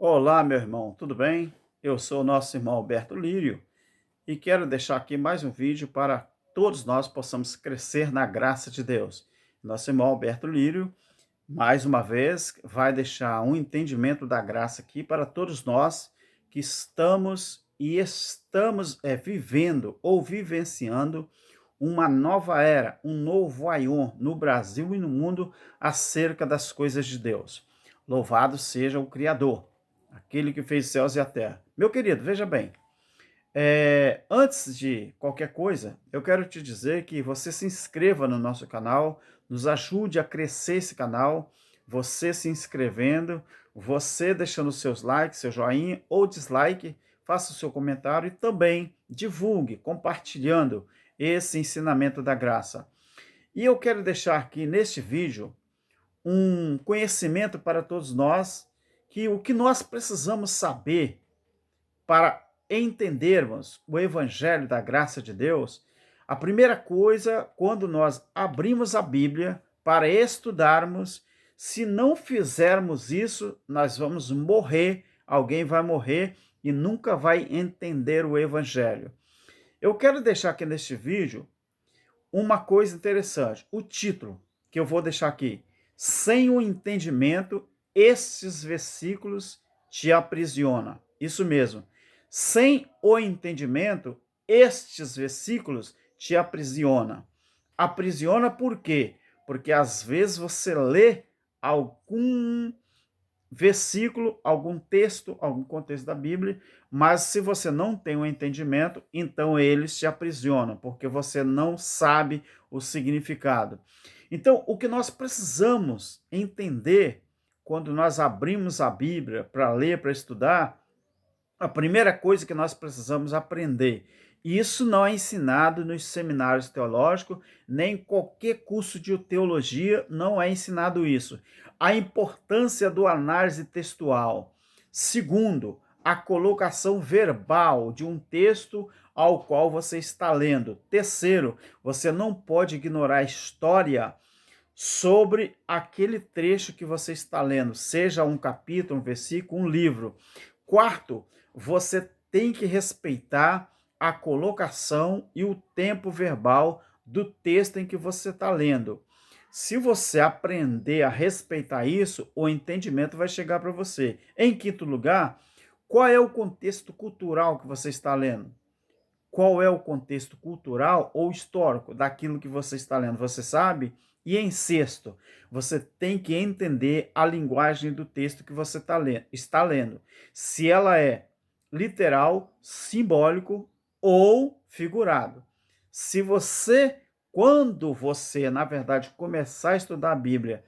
Olá, meu irmão, tudo bem? Eu sou o nosso irmão Alberto Lírio e quero deixar aqui mais um vídeo para todos nós possamos crescer na graça de Deus. Nosso irmão Alberto Lírio, mais uma vez, vai deixar um entendimento da graça aqui para todos nós que estamos vivendo ou vivenciando uma nova era, um novo aion no Brasil e no mundo acerca das coisas de Deus. Louvado seja o Criador, aquele que fez os céus e a terra. Meu querido, veja bem, antes de qualquer coisa, eu quero te dizer que você se inscreva no nosso canal, nos ajude a crescer esse canal, você se inscrevendo, você deixando seus likes, seu joinha ou dislike, faça o seu comentário e também divulgue, compartilhando esse ensinamento da graça. E eu quero deixar aqui neste vídeo um conhecimento para todos nós, que o que nós precisamos saber para entendermos o evangelho da graça de Deus, a primeira coisa, quando nós abrimos a Bíblia para estudarmos, se não fizermos isso, nós vamos morrer, alguém vai morrer e nunca vai entender o evangelho. Eu quero deixar aqui neste vídeo uma coisa interessante, o título que eu vou deixar aqui: sem o entendimento, estes versículos te aprisiona. Isso mesmo. Sem o entendimento, estes versículos te aprisiona. Aprisiona por quê? Porque às vezes você lê algum versículo, algum texto, algum contexto da Bíblia, mas se você não tem o entendimento, então eles te aprisionam, porque você não sabe o significado. Então, o que nós precisamos entender quando nós abrimos a Bíblia para ler, para estudar, a primeira coisa que nós precisamos aprender, e isso não é ensinado nos seminários teológicos, nem em qualquer curso de teologia não é ensinado isso. A importância do análise textual. Segundo, a colocação verbal de um texto ao qual você está lendo. Terceiro, você não pode ignorar a história sobre aquele trecho que você está lendo, seja um capítulo, um versículo, um livro. Quarto, você tem que respeitar a colocação e o tempo verbal do texto em que você está lendo. Se você aprender a respeitar isso, o entendimento vai chegar para você. Em quinto lugar, qual é o contexto cultural que você está lendo? Qual é o contexto cultural ou histórico daquilo que você está lendo? Você sabe? E em sexto, você tem que entender a linguagem do texto que você está lendo. Se ela é literal, simbólico ou figurado. Se você, quando você, na verdade, começar a estudar a Bíblia,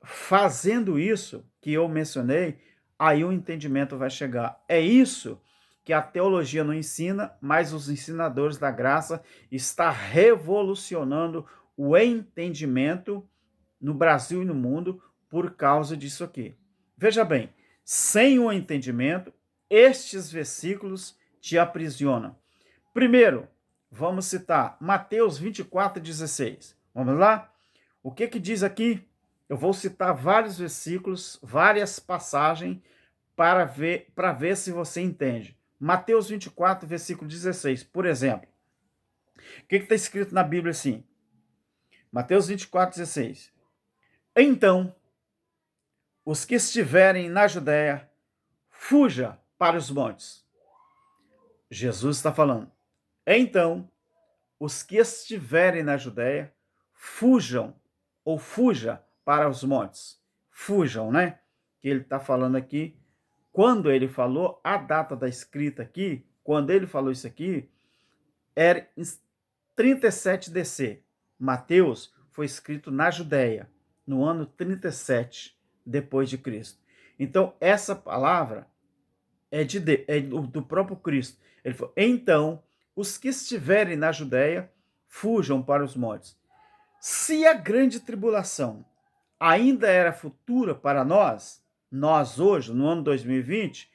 fazendo isso que eu mencionei, aí o entendimento vai chegar. É isso que a teologia não ensina, mas os ensinadores da graça estão revolucionando o entendimento no Brasil e no mundo por causa disso aqui. Veja bem, sem o entendimento, estes versículos te aprisionam. Primeiro, vamos citar Mateus 24:16. Vamos lá? O que diz aqui? Eu vou citar vários versículos, várias passagens para ver se você entende. Mateus 24, versículo 16, por exemplo. O que está escrito na Bíblia assim? Mateus 24, 16. Então, os que estiverem na Judéia, fuja para os montes. Jesus está falando. Então, os que estiverem na Judéia, fujam ou fuja para os montes. Fujam, né? Que ele está falando aqui. Quando ele falou, a data da escrita aqui, quando ele falou isso aqui, era em 37 DC. Mateus foi escrito na Judéia, no ano 37 depois de Cristo. Então, essa palavra é do próprio Cristo. Ele falou, então, os que estiverem na Judéia, fujam para os montes. Se a grande tribulação ainda era futura para nós hoje, no ano 2020,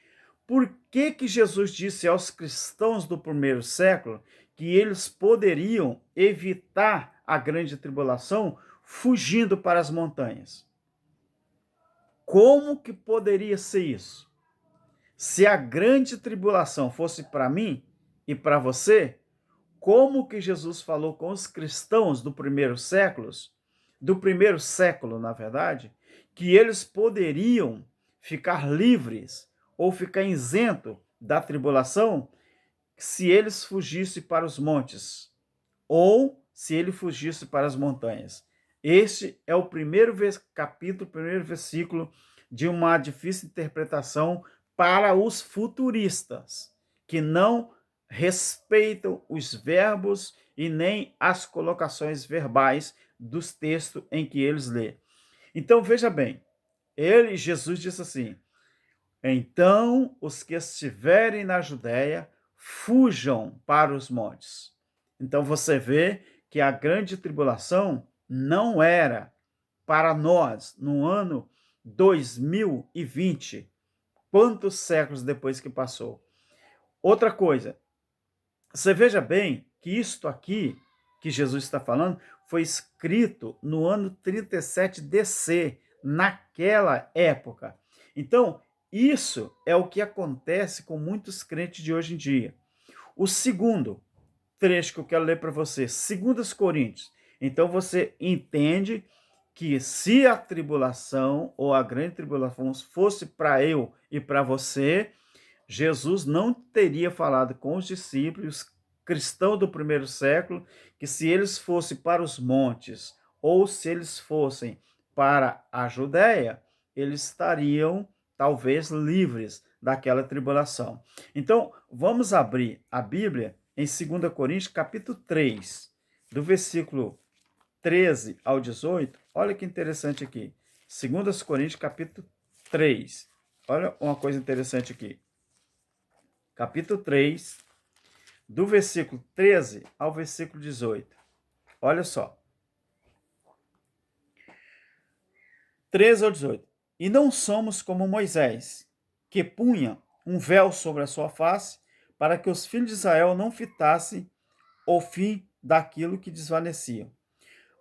por que Jesus disse aos cristãos do primeiro século que eles poderiam evitar a grande tribulação fugindo para as montanhas? Como que poderia ser isso? Se a grande tribulação fosse para mim e para você, como que Jesus falou com os cristãos do primeiro século, na verdade, que eles poderiam ficar livres ou ficar isento da tribulação se eles fugissem para os montes ou se ele fugisse para as montanhas. Este é o primeiro capítulo, o primeiro versículo de uma difícil interpretação para os futuristas, que não respeitam os verbos e nem as colocações verbais dos textos em que eles lêem. Então, veja bem, Jesus disse assim: então os que estiverem na Judéia fujam para os montes. Então você vê que a grande tribulação não era para nós no ano 2020, quantos séculos depois que passou. Outra coisa, você veja bem que isto aqui que Jesus está falando foi escrito no ano 37 DC, naquela época. Então, isso é o que acontece com muitos crentes de hoje em dia. O segundo trecho que eu quero ler para você, 2 Coríntios. Então você entende que se a tribulação ou a grande tribulação fosse para eu e para você, Jesus não teria falado com os discípulos cristãos do primeiro século que se eles fossem para os montes ou se eles fossem para a Judéia, eles estariam talvez livres daquela tribulação. Então, vamos abrir a Bíblia em 2 Coríntios, capítulo 3, do versículo 13 ao 18. Olha que interessante aqui. 2 Coríntios, capítulo 3. Olha uma coisa interessante aqui. Capítulo 3, do versículo 13 ao versículo 18. Olha só. 13 ao 18. E não somos como Moisés, que punha um véu sobre a sua face, para que os filhos de Israel não fitassem o fim daquilo que desvaneciam.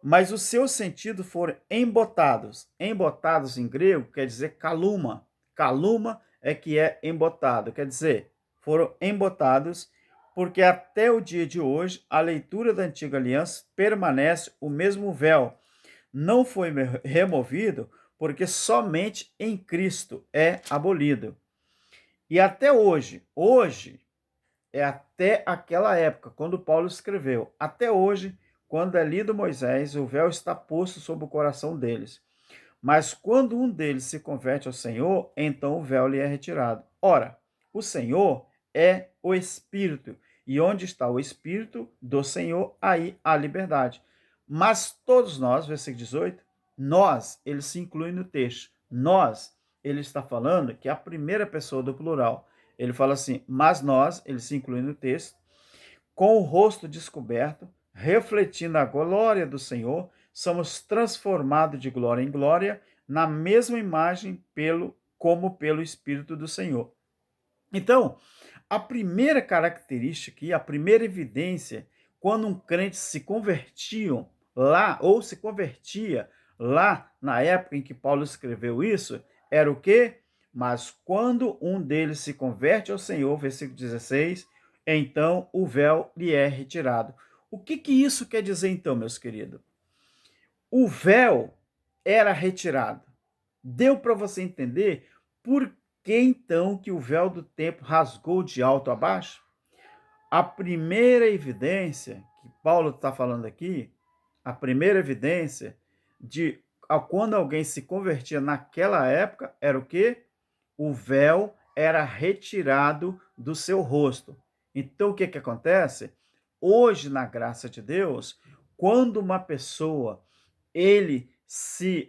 Mas os seus sentidos foram embotados. Embotados em grego quer dizer caluma. Caluma é que é embotado, quer dizer, foram embotados, porque até o dia de hoje a leitura da antiga aliança permanece o mesmo véu. Não foi removido, porque somente em Cristo é abolido. E até hoje é até aquela época, quando Paulo escreveu, até hoje, quando é lido Moisés, o véu está posto sobre o coração deles. Mas quando um deles se converte ao Senhor, então o véu lhe é retirado. Ora, o Senhor é o Espírito, e onde está o Espírito do Senhor, aí há liberdade. Mas todos nós, versículo 18, nós, ele se inclui no texto. Nós, ele está falando que é a primeira pessoa do plural. Ele fala assim, mas nós, ele se inclui no texto, com o rosto descoberto, refletindo a glória do Senhor, somos transformados de glória em glória, na mesma imagem como pelo Espírito do Senhor. Então, a primeira característica e a primeira evidência, quando um crente se convertia lá na época em que Paulo escreveu isso, era o quê? Mas quando um deles se converte ao Senhor, versículo 16, então o véu lhe é retirado. O que isso quer dizer então, meus queridos? O véu era retirado. Deu para você entender por que então que o véu do templo rasgou de alto a baixo? A primeira evidência que Paulo está falando aqui, a primeira evidência de quando alguém se convertia naquela época era o quê? O véu era retirado do seu rosto. Então, o que acontece? Hoje, na graça de Deus, quando uma pessoa,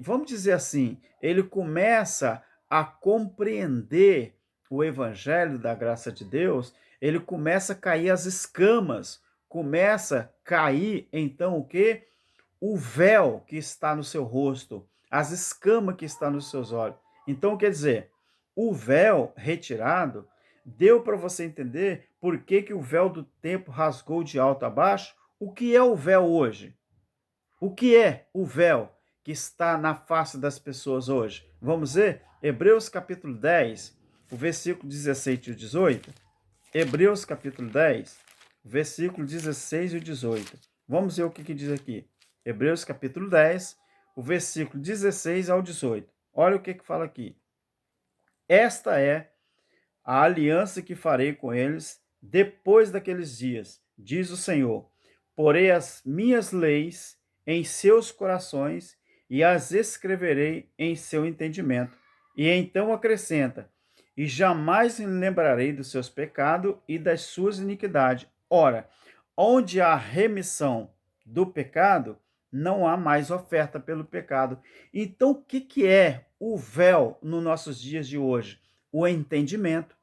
vamos dizer assim, ele começa a compreender o evangelho da graça de Deus, ele começa a cair as escamas, começa a cair, então, o quê? O véu que está no seu rosto, as escamas que estão nos seus olhos. Então, quer dizer, o véu retirado deu para você entender por que o véu do templo rasgou de alto a baixo. O que é o véu hoje? O que é o véu que está na face das pessoas hoje? Vamos ver? Hebreus capítulo 10, o versículo 17 e o 18. Hebreus capítulo 10, versículo 16 e 18. Vamos ver o que diz aqui. Hebreus capítulo 10, o versículo 16 ao 18. Olha o que fala aqui. Esta é a aliança que farei com eles depois daqueles dias, diz o Senhor. Porei as minhas leis em seus corações e as escreverei em seu entendimento. E então acrescenta: e jamais me lembrarei dos seus pecados e das suas iniquidades. Ora, onde há remissão do pecado, não há mais oferta pelo pecado. Então, o que é o véu nos nossos dias de hoje? O entendimento.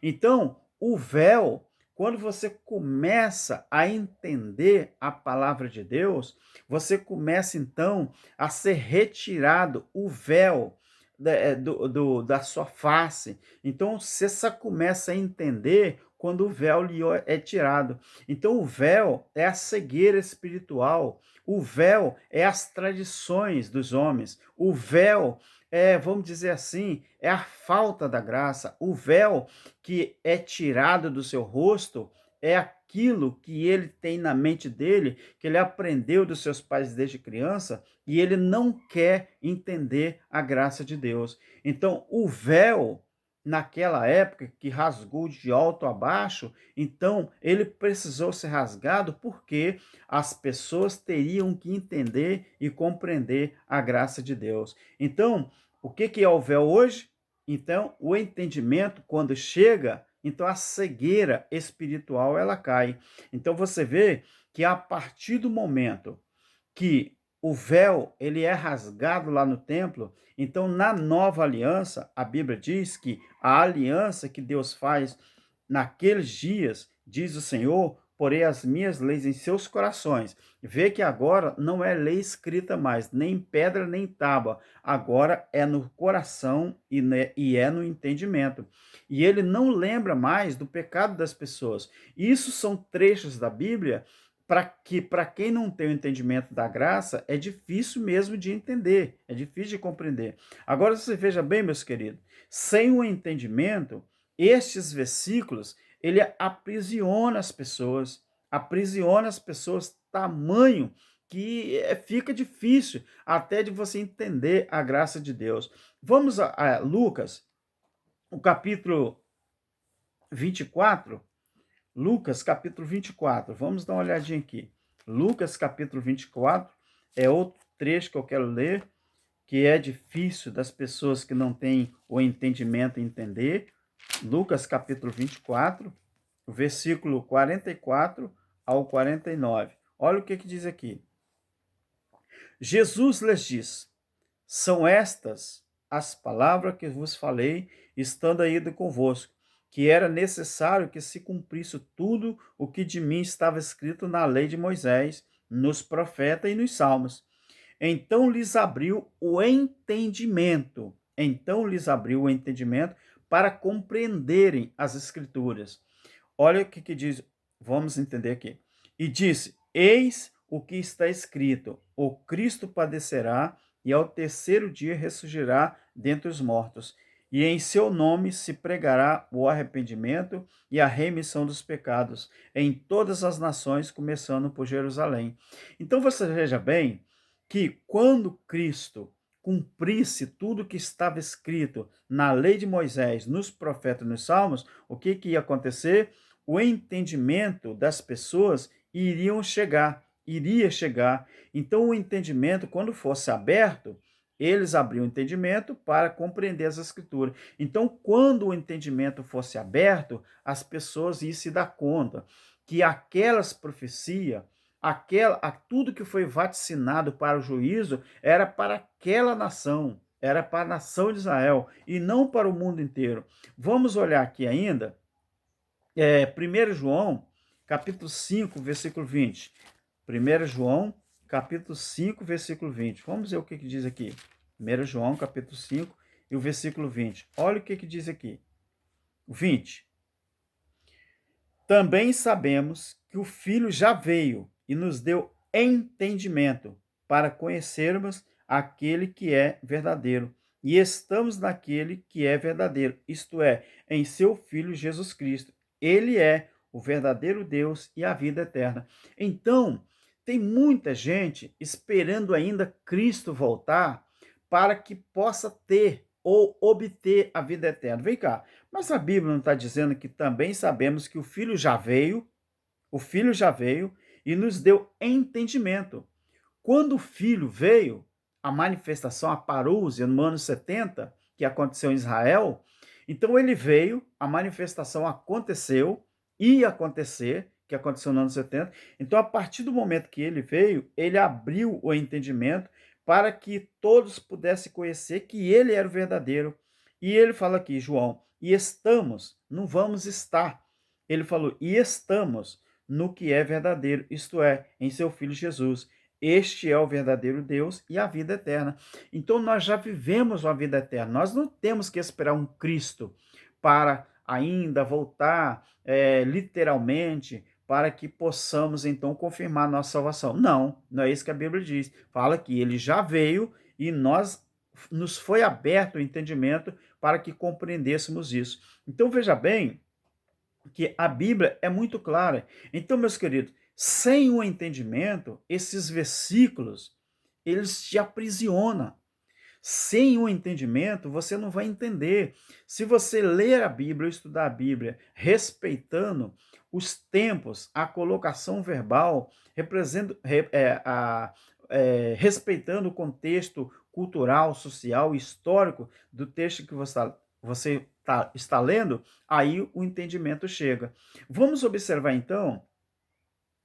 Então, o véu, quando você começa a entender a palavra de Deus, você começa então a ser retirado o véu da sua face. Então, você só começa a entender quando o véu lhe é tirado. Então, o véu é a cegueira espiritual, o véu é as tradições dos homens, o véu vamos dizer assim, é a falta da graça. O véu que é tirado do seu rosto é aquilo que ele tem na mente dele, que ele aprendeu dos seus pais desde criança, e ele não quer entender a graça de Deus. Então, o véu, naquela época, que rasgou de alto a baixo, então ele precisou ser rasgado porque as pessoas teriam que entender e compreender a graça de Deus. Então, o que é o véu hoje? Então, o entendimento, quando chega, então a cegueira espiritual ela cai. Então, você vê que a partir do momento que o véu ele é rasgado lá no templo, então na nova aliança, a Bíblia diz que a aliança que Deus faz naqueles dias, diz o Senhor, porei as minhas leis em seus corações. Vê que agora não é lei escrita mais, nem pedra, nem tábua. Agora é no coração e é no entendimento. E ele não lembra mais do pecado das pessoas. Isso são trechos da Bíblia para quem não tem o entendimento da graça, é difícil mesmo de entender, é difícil de compreender. Agora, você veja bem, meus queridos, sem o entendimento, estes versículos, ele aprisiona as pessoas tamanho que fica difícil até de você entender a graça de Deus. Vamos a Lucas, o capítulo 24, Lucas capítulo 24, vamos dar uma olhadinha aqui. Lucas capítulo 24 é outro trecho que eu quero ler, que é difícil das pessoas que não têm o entendimento entender. Lucas capítulo 24, versículo 44 ao 49. Olha o que diz aqui. Jesus lhes diz: são estas as palavras que vos falei, estando ainda convosco, que era necessário que se cumprisse tudo o que de mim estava escrito na lei de Moisés, nos profetas e nos salmos. Então lhes abriu o entendimento. Então lhes abriu o entendimento para compreenderem as escrituras. Olha o que diz, vamos entender aqui. E disse: eis o que está escrito: o Cristo padecerá e ao terceiro dia ressurgirá dentre os mortos. E em seu nome se pregará o arrependimento e a remissão dos pecados em todas as nações, começando por Jerusalém. Então você veja bem que quando Cristo cumprisse tudo que estava escrito na lei de Moisés, nos profetas e nos salmos, o que ia acontecer? O entendimento das pessoas iria chegar. Então, o entendimento, quando fosse aberto, eles abriam o entendimento para compreender as escrituras. Então, quando o entendimento fosse aberto, as pessoas iam se dar conta que aquelas profecias, tudo que foi vaticinado para o juízo, era para aquela nação, era para a nação de Israel, e não para o mundo inteiro. Vamos olhar aqui ainda, 1 João, capítulo 5, versículo 20. 1 João, capítulo 5, versículo 20. Vamos ver o que diz aqui. 1 João, capítulo 5, e o versículo 20. Olha o que diz aqui. 20. Também sabemos que o Filho já veio e nos deu entendimento para conhecermos aquele que é verdadeiro. e estamos naquele que é verdadeiro, isto é, em seu Filho Jesus Cristo. Ele é o verdadeiro Deus e a vida eterna. Então, tem muita gente esperando ainda Cristo voltar para que possa ter ou obter a vida eterna. Vem cá, mas a Bíblia não está dizendo que também sabemos que o Filho já veio e nos deu entendimento. Quando o Filho veio, a manifestação, a parúzia, no ano 70, que aconteceu em Israel, então ele veio, a manifestação aconteceu, ia acontecer, que aconteceu no ano 70. Então, a partir do momento que ele veio, ele abriu o entendimento para que todos pudessem conhecer que ele era o verdadeiro. E ele fala aqui, João, e estamos, não vamos estar. Ele falou, e estamos no que é verdadeiro, isto é, em seu Filho Jesus. Este é o verdadeiro Deus e a vida eterna. Então, nós já vivemos uma vida eterna. Nós não temos que esperar um Cristo para ainda voltar literalmente para que possamos, então, confirmar nossa salvação. Não, não é isso que a Bíblia diz. Fala que ele já veio e nos foi aberto o entendimento para que compreendêssemos isso. Então, veja bem que a Bíblia é muito clara. Então, meus queridos, sem o entendimento, esses versículos, eles te aprisionam. Sem o entendimento, você não vai entender. Se você ler a Bíblia, ou estudar a Bíblia, respeitando os tempos, a colocação verbal, respeitando o contexto cultural, social, histórico do texto que está lendo, aí o entendimento chega. Vamos observar então,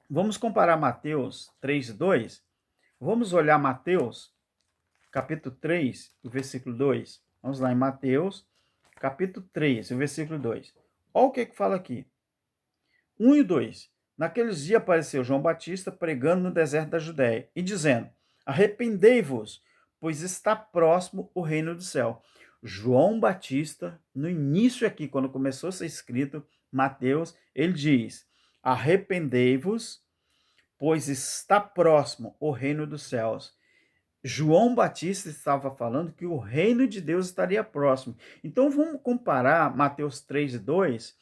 vamos comparar Mateus 3:2. Vamos olhar Mateus capítulo 3, o versículo 2. Vamos lá em Mateus, capítulo 3, o versículo 2. Olha o que fala aqui. 1 e 2. Naqueles dias apareceu João Batista pregando no deserto da Judéia e dizendo: arrependei-vos, pois está próximo o reino do céu. João Batista, no início aqui, quando começou a ser escrito, Mateus, ele diz: arrependei-vos, pois está próximo o reino dos céus. João Batista estava falando que o reino de Deus estaria próximo. Então vamos comparar Mateus 3:2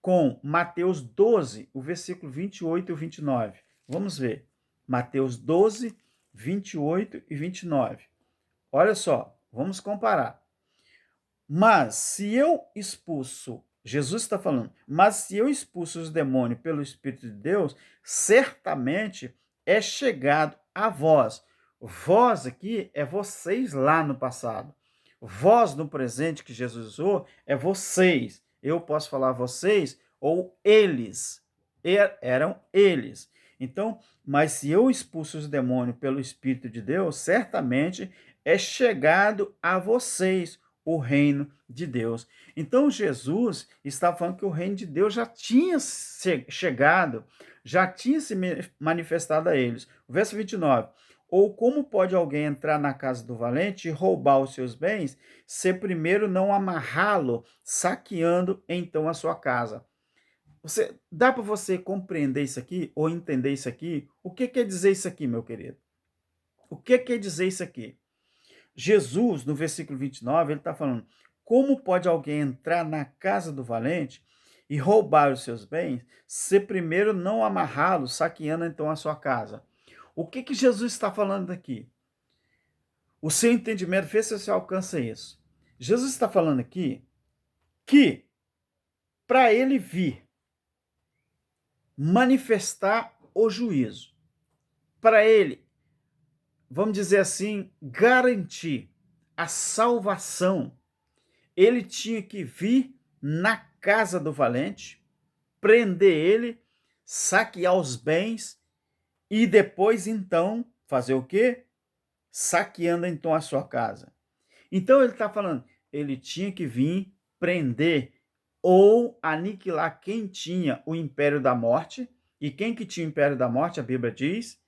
com Mateus 12, o versículo 28 e 29. Vamos ver. Mateus 12, 28 e 29. Olha só, vamos comparar. Mas se eu expulso, Jesus está falando, mas se eu expulso os demônios pelo Espírito de Deus, certamente é chegado a vós. Vós aqui é vocês lá no passado. Vós no presente que Jesus usou é vocês. Eu posso falar vocês ou eles. Eram eles. Então, mas se eu expulso os demônios pelo Espírito de Deus, certamente é chegado a vocês o reino de Deus. Então Jesus está falando que o reino de Deus já tinha chegado, já tinha se manifestado a eles. O verso 29. Ou como pode alguém entrar na casa do valente e roubar os seus bens, se primeiro não amarrá-lo, saqueando então a sua casa? Dá para você compreender isso aqui, ou entender isso aqui? O que quer dizer isso aqui, meu querido? O que quer dizer isso aqui? Jesus, no versículo 29, ele está falando: como pode alguém entrar na casa do valente e roubar os seus bens, se primeiro não amarrá-lo, saqueando então a sua casa? O que Jesus está falando aqui? O seu entendimento, vê se você alcança isso. Jesus está falando aqui que para ele vir manifestar o juízo, para ele, vamos dizer assim, garantir a salvação, ele tinha que vir na casa do valente, prender ele, saquear os bens e depois, então, fazer o quê? Saqueando, então, a sua casa. Então, ele está falando, ele tinha que vir prender ou aniquilar quem tinha o império da morte. E quem que tinha o império da morte, a Bíblia diz,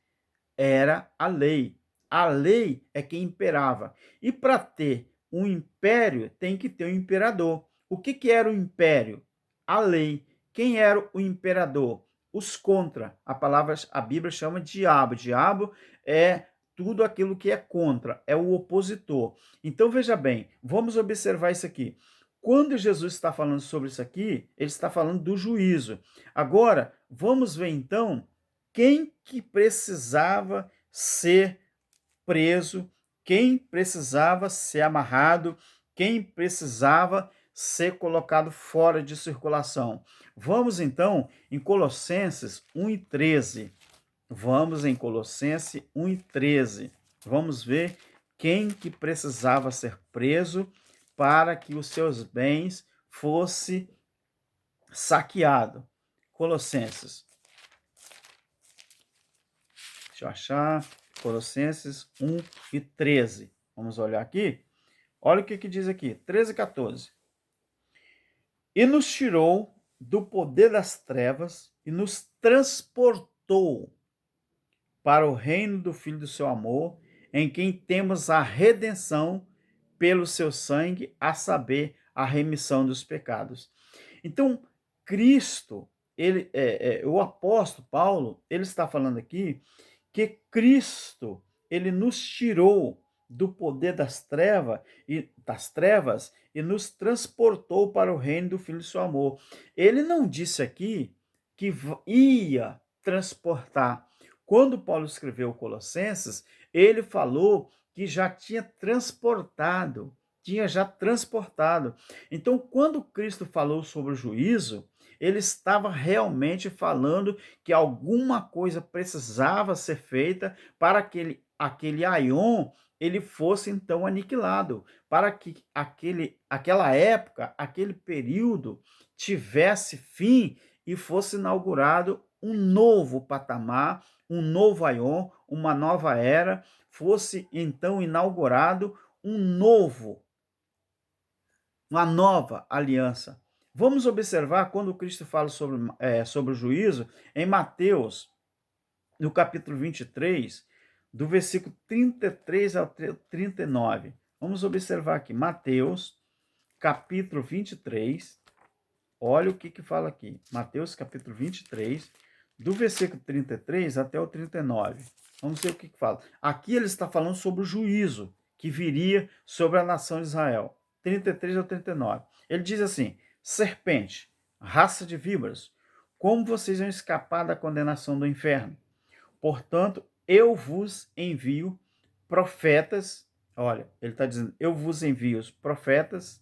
era a lei. A lei é quem imperava. E para ter um império, tem que ter um imperador. O que era o império? A lei. Quem era o imperador? Os contra. A Bíblia chama de diabo. Diabo é tudo aquilo que é contra, é o opositor. Então, veja bem, vamos observar isso aqui. Quando Jesus está falando sobre isso aqui, ele está falando do juízo. Agora, vamos ver então quem que precisava ser preso, quem precisava ser amarrado, quem precisava ser colocado fora de circulação. Vamos então em Colossenses 1:13. Vamos em Colossenses 1:13. Vamos ver quem que precisava ser preso para que os seus bens fosse saqueado. Colossenses. Deixa eu achar. Colossenses 1:13. Vamos olhar aqui. Olha o que diz aqui. 13 e 14. E nos tirou do poder das trevas e nos transportou para o reino do Filho do seu amor, em quem temos a redenção pelo seu sangue, a saber, a remissão dos pecados. Então, Cristo, o apóstolo Paulo, ele está falando aqui que Cristo, ele nos tirou do poder das trevas e nos transportou para o reino do Filho do seu amor. Ele não disse aqui que ia transportar. Quando Paulo escreveu Colossenses, ele falou que já tinha transportado. Então, quando Cristo falou sobre o juízo, ele estava realmente falando que alguma coisa precisava ser feita para que aquele aion ele fosse então aniquilado, para que aquela época, aquele período tivesse fim e fosse inaugurado um novo patamar, um novo aion, uma nova era, fosse então inaugurado uma nova aliança. Vamos observar quando Cristo fala sobre o juízo, em Mateus, no capítulo 23, do versículo 33 ao 39. Vamos observar aqui, Mateus, capítulo 23, olha o que fala aqui. Mateus, capítulo 23, do versículo 33 até o 39. Vamos ver o que fala. Aqui ele está falando sobre o juízo que viria sobre a nação de Israel. 33 ao 39. Ele diz assim: serpente, raça de víboras, como vocês vão escapar da condenação do inferno? Portanto, eu vos envio profetas. Olha, ele está dizendo: eu vos envio os profetas,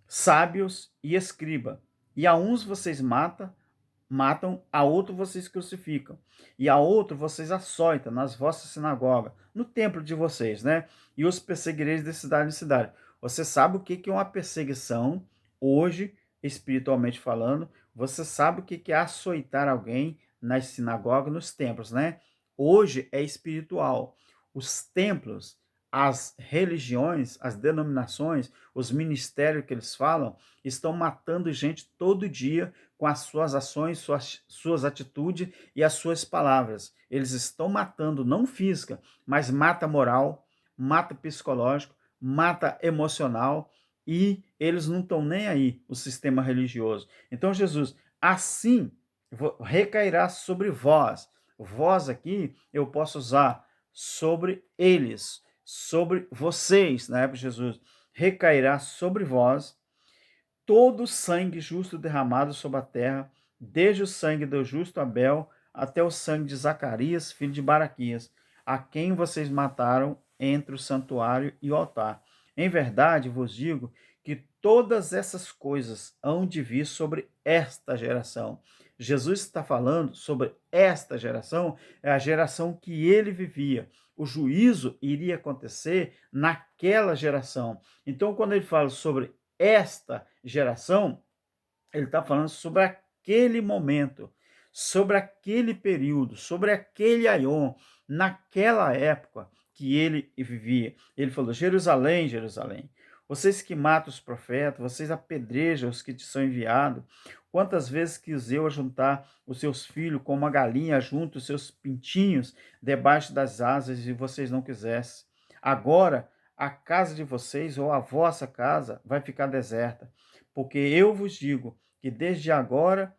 sábios e escriba. E a uns vocês matam, a outro vocês crucificam, e a outro vocês açoitam nas vossas sinagogas, no templo de vocês, né? E os perseguireis de cidade em cidade. Você sabe o que é uma perseguição hoje, espiritualmente falando? Você sabe o que é açoitar alguém nas sinagogas, nos templos, né? Hoje é espiritual. Os templos, as religiões, as denominações, os ministérios que eles falam, estão matando gente todo dia com as suas ações, suas atitudes e as suas palavras. Eles estão matando, não física, mas mata moral, mata psicológico, mata emocional, e eles não estão nem aí, o sistema religioso. Então, Jesus, assim recairá sobre vós. Vós aqui eu posso usar sobre eles, sobre vocês, na época de Jesus. Recairá sobre vós todo o sangue justo derramado sobre a terra, desde o sangue do justo Abel até o sangue de Zacarias, filho de Baraquias, a quem vocês mataram entre o santuário e o altar. Em verdade vos digo que todas essas coisas hão de vir sobre esta geração. Jesus está falando sobre esta geração, é a geração que ele vivia. O juízo iria acontecer naquela geração. Então, quando ele fala sobre esta geração, ele está falando sobre aquele momento, sobre aquele período, sobre aquele aion, naquela época que ele vivia. Ele falou: Jerusalém, Jerusalém, vocês que matam os profetas, vocês apedrejam os que te são enviados. Quantas vezes quis eu ajuntar os seus filhos como uma galinha junta os seus pintinhos debaixo das asas e vocês não quisessem. Agora a casa de vocês ou a vossa casa vai ficar deserta, porque eu vos digo que desde agora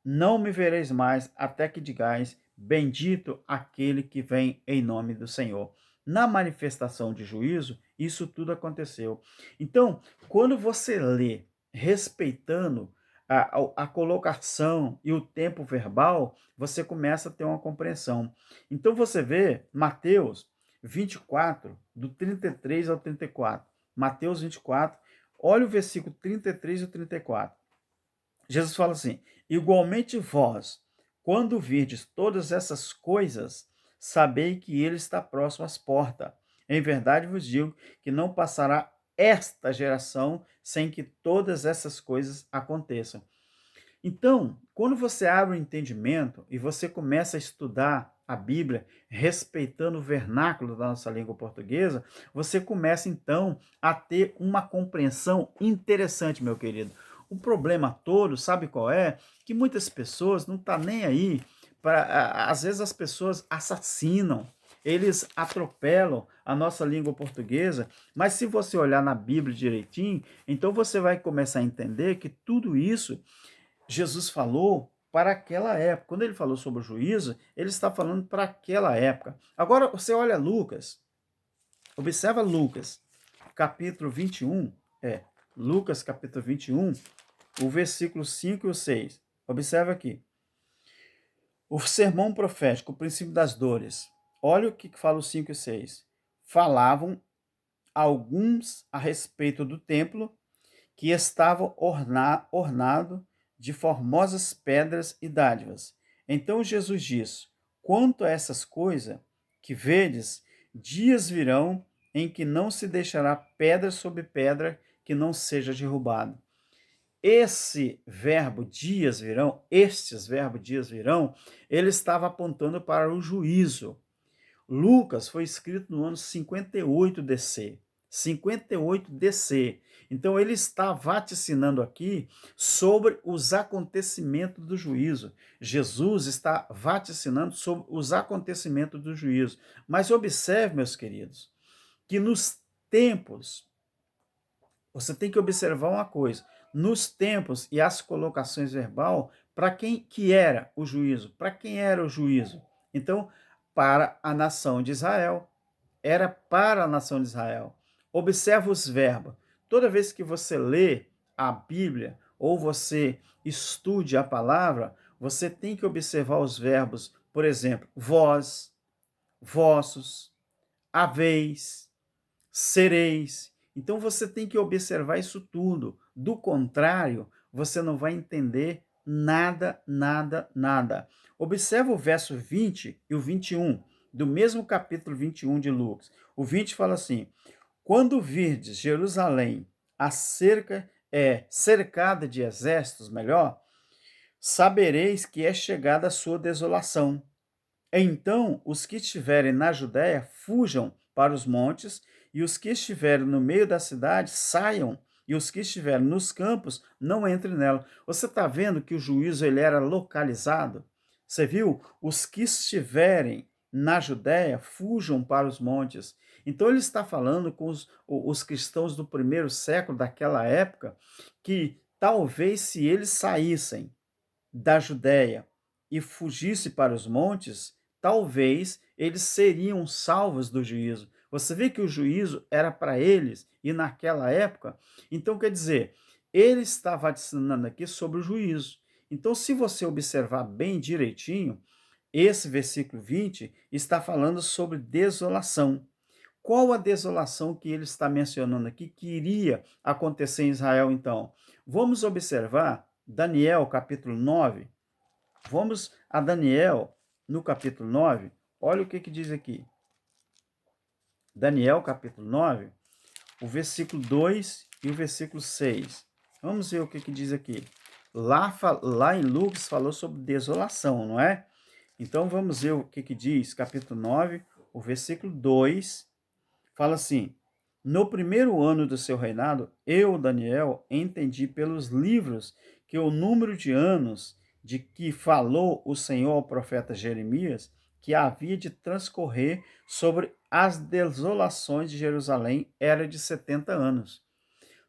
não me vereis mais, até que digais: bendito aquele que vem em nome do Senhor. Na manifestação de juízo, isso tudo aconteceu. Então, quando você lê respeitando a colocação e o tempo verbal, você começa a ter uma compreensão. Então, você vê Mateus 24, do 33 ao 34. Mateus 24, olha o versículo 33 e 34. Jesus fala assim: igualmente vós, quando virdes todas essas coisas, sabei que ele está próximo às portas. Em verdade vos digo que não passará esta geração sem que todas essas coisas aconteçam. Então, quando você abre o entendimento e você começa a estudar a Bíblia, respeitando o vernáculo da nossa língua portuguesa, você começa então a ter uma compreensão interessante, meu querido. O problema todo, sabe qual é? Que muitas pessoas não estão nem aí para. Às vezes as pessoas assassinam, eles atropelam a nossa língua portuguesa, mas se você olhar na Bíblia direitinho, então você vai começar a entender que tudo isso Jesus falou para aquela época. Quando ele falou sobre o juízo, ele está falando para aquela época. Agora você olha Lucas, observa Lucas, capítulo 21, Lucas capítulo 21, o versículo 5 e o 6. Observa aqui. O sermão profético, o princípio das dores. Olha o que fala os 5 e 6. Falavam alguns a respeito do templo que estava ornado de formosas pedras e dádivas. Então Jesus disse: quanto a essas coisas que vedes, dias virão em que não se deixará pedra sobre pedra que não seja derrubado. Esse verbo dias virão, estes verbos dias virão, ele estava apontando para o juízo. Lucas foi escrito no ano 58 DC. 58 DC. Então ele está vaticinando aqui sobre os acontecimentos do juízo. Jesus está vaticinando sobre os acontecimentos do juízo. Mas observe, meus queridos, que nos tempos, você tem que observar uma coisa, nos tempos e as colocações verbal, para quem que era o juízo? Para quem era o juízo? Então, para a nação de Israel. Era para a nação de Israel. Observa os verbos. Toda vez que você lê a Bíblia ou você estude a palavra, você tem que observar os verbos, por exemplo, vós, vossos, haveis, sereis. Então você tem que observar isso tudo. Do contrário, você não vai entender nada, nada, nada. Observa o verso 20 e o 21, do mesmo capítulo 21 de Lucas. O 20 fala assim: quando virdes Jerusalém cercada de exércitos, melhor, sabereis que é chegada a sua desolação. Então os que estiverem na Judéia fujam para os montes, e os que estiverem no meio da cidade saiam, e os que estiverem nos campos não entrem nela. Você está vendo que o juízo ele era localizado? Você viu? Os que estiverem na Judéia fujam para os montes. Então ele está falando com os cristãos do primeiro século daquela época que talvez se eles saíssem da Judéia e fugissem para os montes, talvez eles seriam salvos do juízo. Você vê que o juízo era para eles e naquela época, então quer dizer, ele estava ensinando aqui sobre o juízo. Então, se você observar bem direitinho, esse versículo 20 está falando sobre desolação. Qual a desolação que ele está mencionando aqui que iria acontecer em Israel, então? Vamos observar Daniel, capítulo 9. Vamos a Daniel, no capítulo 9. Olha o que diz aqui. Daniel, capítulo 9, o versículo 2 e o versículo 6. Vamos ver o que diz aqui. Lá em Lucas falou sobre desolação, não é? Então vamos ver o que diz, capítulo 9, o versículo 2, fala assim: no primeiro ano do seu reinado, eu, Daniel, entendi pelos livros que o número de anos de que falou o Senhor ao profeta Jeremias, que havia de transcorrer sobre as desolações de Jerusalém, era de 70 anos.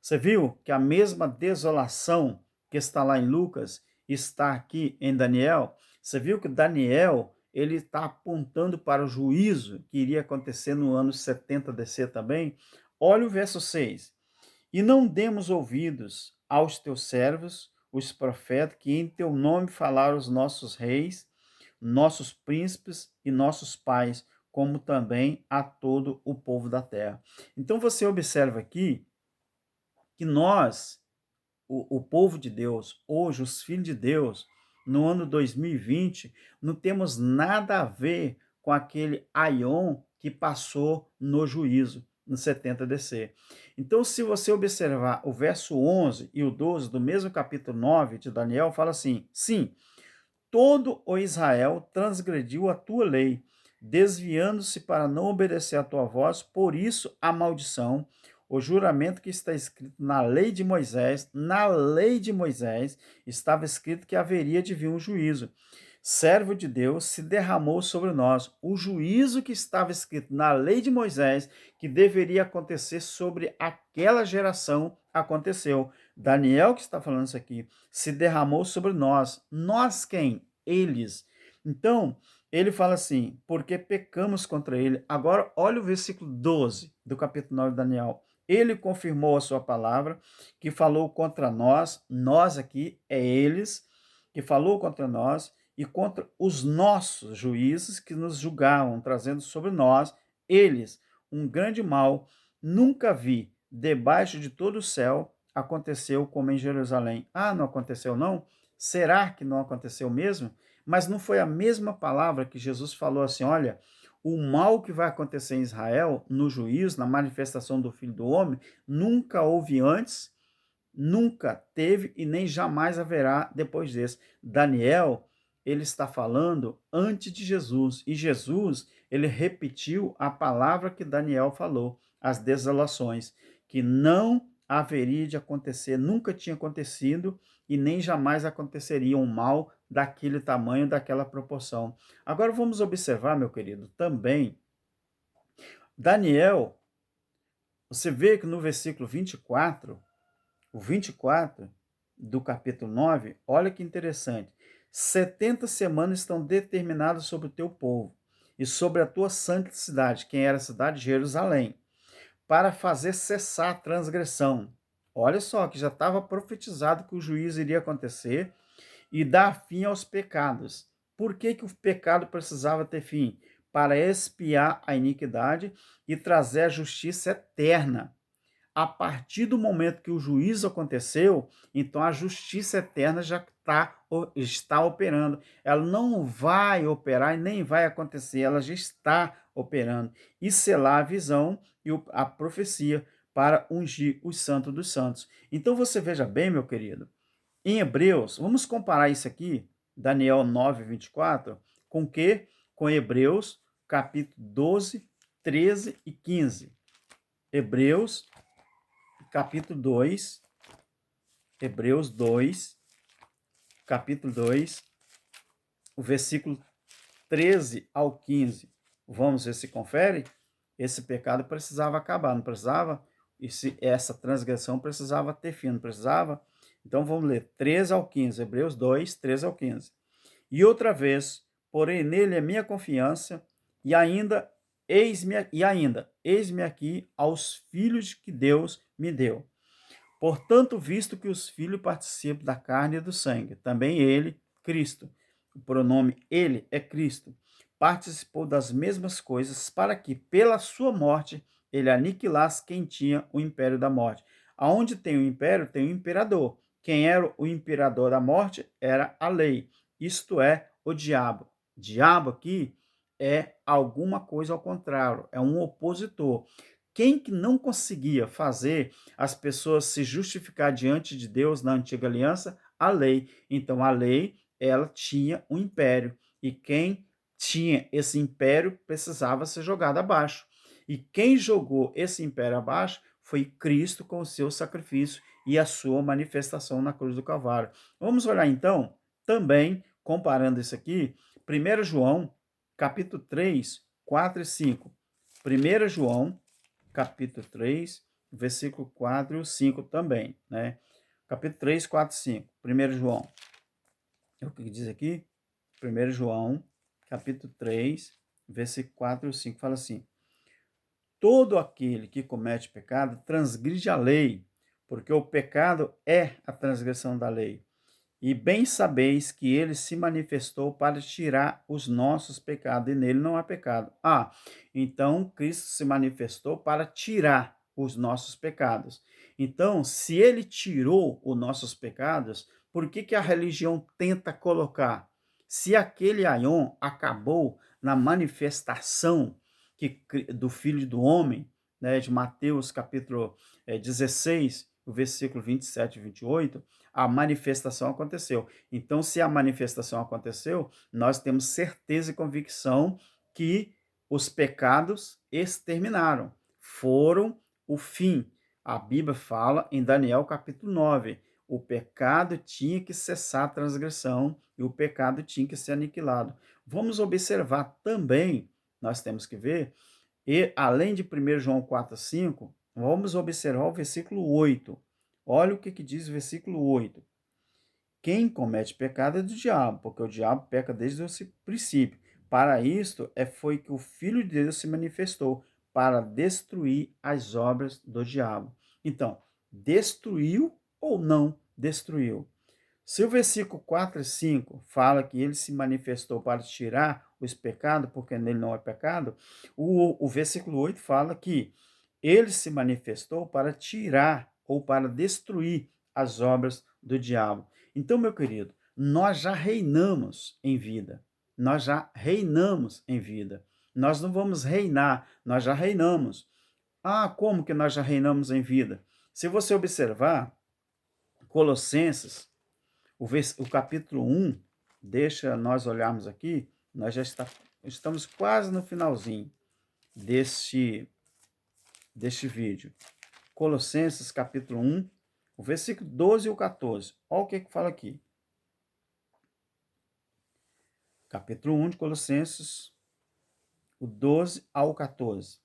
Você viu que a mesma desolação que está lá em Lucas está aqui em Daniel? Você viu que Daniel ele está apontando para o juízo que iria acontecer no ano 70 DC também. Olha o verso 6. E não demos ouvidos aos teus servos, os profetas, que em teu nome falaram os nossos reis, nossos príncipes e nossos pais, como também a todo o povo da terra. Então você observa aqui que nós, o povo de Deus, hoje, os filhos de Deus, no ano 2020, não temos nada a ver com aquele Aion que passou no juízo, no 70 DC. Então, se você observar o verso 11 e o 12 do mesmo capítulo 9 de Daniel, fala assim: sim, todo o Israel transgrediu a tua lei, desviando-se para não obedecer à tua voz, por isso a maldição, o juramento que está escrito na lei de Moisés, estava escrito que haveria de vir um juízo. Servo de Deus se derramou sobre nós. O juízo que estava escrito na lei de Moisés, que deveria acontecer sobre aquela geração, aconteceu. Daniel, que está falando isso aqui, se derramou sobre nós. Nós quem? Eles. Então, ele fala assim, porque pecamos contra ele. Agora, olha o versículo 12 do capítulo 9 de Daniel. Ele confirmou a sua palavra, que falou contra nós aqui é eles, que falou contra nós e contra os nossos juízes que nos julgavam, trazendo sobre nós, eles, um grande mal. Nunca vi, debaixo de todo o céu, aconteceu como em Jerusalém. Ah, não aconteceu não? Será que não aconteceu mesmo? Mas não foi a mesma palavra que Jesus falou assim, olha, o mal que vai acontecer em Israel, no juízo, na manifestação do Filho do Homem, nunca houve antes, nunca teve e nem jamais haverá depois desse. Daniel, ele está falando antes de Jesus, e Jesus, ele repetiu a palavra que Daniel falou, as desolações, que não haveria de acontecer, nunca tinha acontecido e nem jamais aconteceria um mal daquele tamanho, daquela proporção. Agora vamos observar, meu querido, também Daniel, você vê que no versículo 24, o 24 do capítulo 9, olha que interessante. 70 semanas estão determinadas sobre o teu povo e sobre a tua santa cidade, quem era a cidade? Jerusalém, para fazer cessar a transgressão. Olha só, que já estava profetizado que o juízo iria acontecer e dar fim aos pecados. Por que, que o pecado precisava ter fim? Para expiar a iniquidade e trazer a justiça eterna. A partir do momento que o juízo aconteceu, então a justiça eterna já está operando. Ela não vai operar e nem vai acontecer, ela já está operando. E selar a visão e a profecia para ungir os santos dos santos. Então você veja bem, meu querido, em Hebreus, vamos comparar isso aqui, Daniel 9, 24, com o quê? Com Hebreus, capítulo 12, 13 e 15. Hebreus, capítulo 2, Hebreus 2, capítulo 2, o versículo 13 ao 15. Vamos ver se confere? Esse pecado precisava acabar, não precisava? Essa transgressão precisava ter fim, não precisava? Então vamos ler 13 ao 15, Hebreus 2, 13 ao 15. E outra vez, porém nele é minha confiança, eis-me aqui aos filhos que Deus me deu. Portanto, visto que os filhos participam da carne e do sangue, também ele, Cristo, o pronome ele é Cristo, participou das mesmas coisas para que, pela sua morte, ele aniquilasse quem tinha o império da morte. Aonde tem o império, tem o imperador. Quem era o imperador da morte era a lei, isto é, o diabo. Diabo aqui é alguma coisa ao contrário, é um opositor. Quem que não conseguia fazer as pessoas se justificar diante de Deus na antiga aliança? A lei. Então, a lei, ela tinha um império. E quem tinha esse império precisava ser jogado abaixo. E quem jogou esse império abaixo foi Cristo com o seu sacrifício e a sua manifestação na cruz do Calvário. Vamos olhar então, também, comparando isso aqui, 1 João, capítulo 3, 4 e 5. 1 João, capítulo 3, versículo 4 e 5 também, né? Capítulo 3, 4 e 5. 1 João. É o que diz aqui? 1 João, capítulo 3, versículo 4 e 5, fala assim: todo aquele que comete pecado transgride a lei, porque o pecado é a transgressão da lei. E bem sabeis que ele se manifestou para tirar os nossos pecados, e nele não há pecado. Então Cristo se manifestou para tirar os nossos pecados. Então, se ele tirou os nossos pecados, por que a religião tenta colocar? Se aquele aion acabou na manifestação do Filho do Homem, né, de Mateus capítulo 16, o versículo 27 e 28, a manifestação aconteceu. Então, se a manifestação aconteceu, nós temos certeza e convicção que os pecados exterminaram, foram o fim. A Bíblia fala em Daniel capítulo 9, o pecado tinha que cessar a transgressão e o pecado tinha que ser aniquilado. Vamos observar também, nós temos que ver, e além de 1 João 4, 5, vamos observar o versículo 8. Olha o que diz o versículo 8. Quem comete pecado é do diabo, porque o diabo peca desde o princípio. Para isto foi que o Filho de Deus se manifestou, para destruir as obras do diabo. Então, destruiu ou não destruiu? Se o versículo 4 e 5 fala que ele se manifestou para tirar os pecados, porque nele não é pecado, o versículo 8 fala que ele se manifestou para tirar ou para destruir as obras do diabo. Então, meu querido, nós já reinamos em vida. Nós já reinamos em vida. Nós não vamos reinar, nós já reinamos. Como que nós já reinamos em vida? Se você observar, Colossenses, o capítulo 1, deixa nós olharmos aqui, nós já estamos quase no finalzinho deste vídeo. Colossenses capítulo 1, o versículo 12 e o 14. Olha o que fala aqui. Capítulo 1 de Colossenses, o 12 ao 14.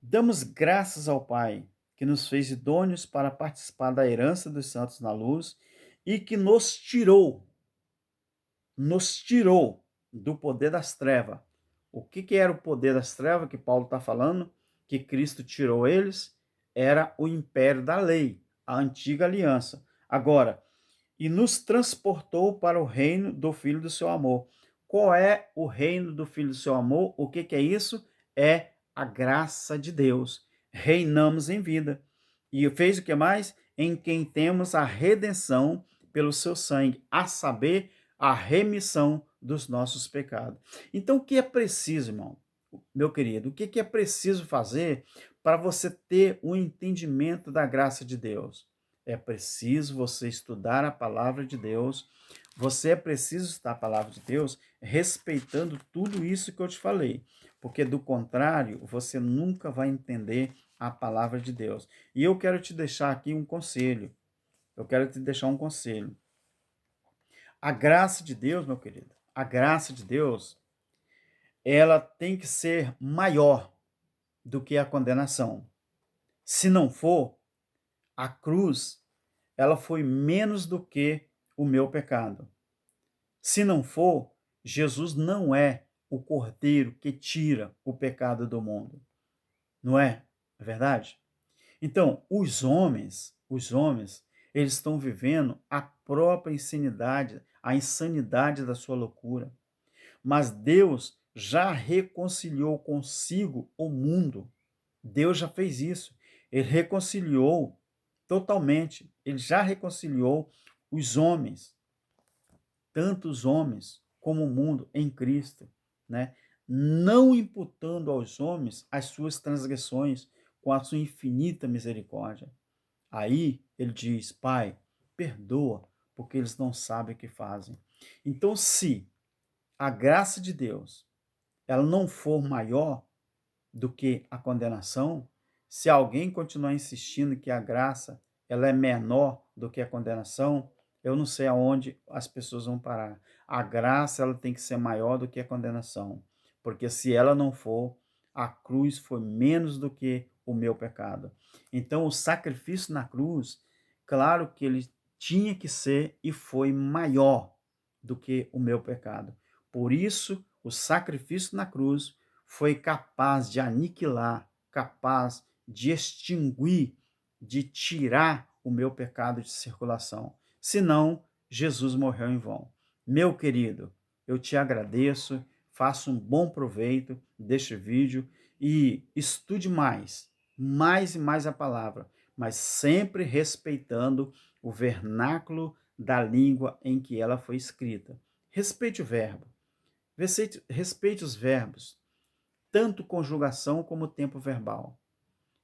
Damos graças ao Pai, que nos fez idôneos para participar da herança dos santos na luz e que nos tirou do poder das trevas. O que era o poder das trevas que Paulo está falando? Que Cristo tirou eles? Era o império da lei, a antiga aliança. Agora, e nos transportou para o reino do Filho do seu amor. Qual é o reino do Filho do seu amor? O que é isso? É a graça de Deus. Reinamos em vida. E fez o que mais? Em quem temos a redenção pelo seu sangue, a saber, a remissão dos nossos pecados. Então, o que é preciso, irmão? Meu querido, o que é preciso fazer para você ter um entendimento da graça de Deus? É preciso você estudar a palavra de Deus. Você é preciso estudar a palavra de Deus respeitando tudo isso que eu te falei. Porque, do contrário, você nunca vai entender a palavra de Deus. E eu quero te deixar aqui um conselho. Eu quero te deixar um conselho. A graça de Deus, meu querido, a graça de Deus, ela tem que ser maior do que a condenação. Se não for, a cruz, ela foi menos do que o meu pecado. Se não for, Jesus não é o cordeiro que tira o pecado do mundo. Não é? É verdade? Então, os homens, eles estão vivendo a própria insanidade, a insanidade da sua loucura. Mas Deus já reconciliou consigo o mundo. Deus já fez isso. Ele reconciliou totalmente. Ele já reconciliou os homens, tanto os homens como o mundo em Cristo, né? Não imputando aos homens as suas transgressões com a sua infinita misericórdia. Aí ele diz: Pai, perdoa, porque eles não sabem o que fazem. Então, se a graça de Deus ela não for maior do que a condenação, se alguém continuar insistindo que a graça ela é menor do que a condenação, eu não sei aonde as pessoas vão parar. A graça ela tem que ser maior do que a condenação, porque se ela não for, a cruz foi menos do que o meu pecado. Então o sacrifício na cruz, claro que ele tinha que ser e foi maior do que o meu pecado. Por isso, o sacrifício na cruz foi capaz de aniquilar, capaz de extinguir, de tirar o meu pecado de circulação. Senão, Jesus morreu em vão. Meu querido, eu te agradeço, faça um bom proveito deste vídeo e estude mais e mais a palavra, mas sempre respeitando o vernáculo da língua em que ela foi escrita. Respeite o verbo, respeite os verbos, tanto conjugação como tempo verbal.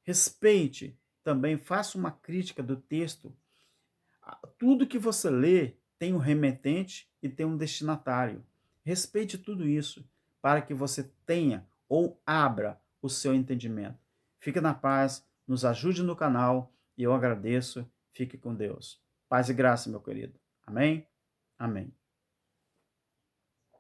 Respeite também, faça uma crítica do texto. Tudo que você lê tem um remetente e tem um destinatário. Respeite tudo isso para que você tenha ou abra o seu entendimento. Fique na paz, nos ajude no canal e eu agradeço. Fique com Deus. Paz e graça, meu querido. Amém? Amém.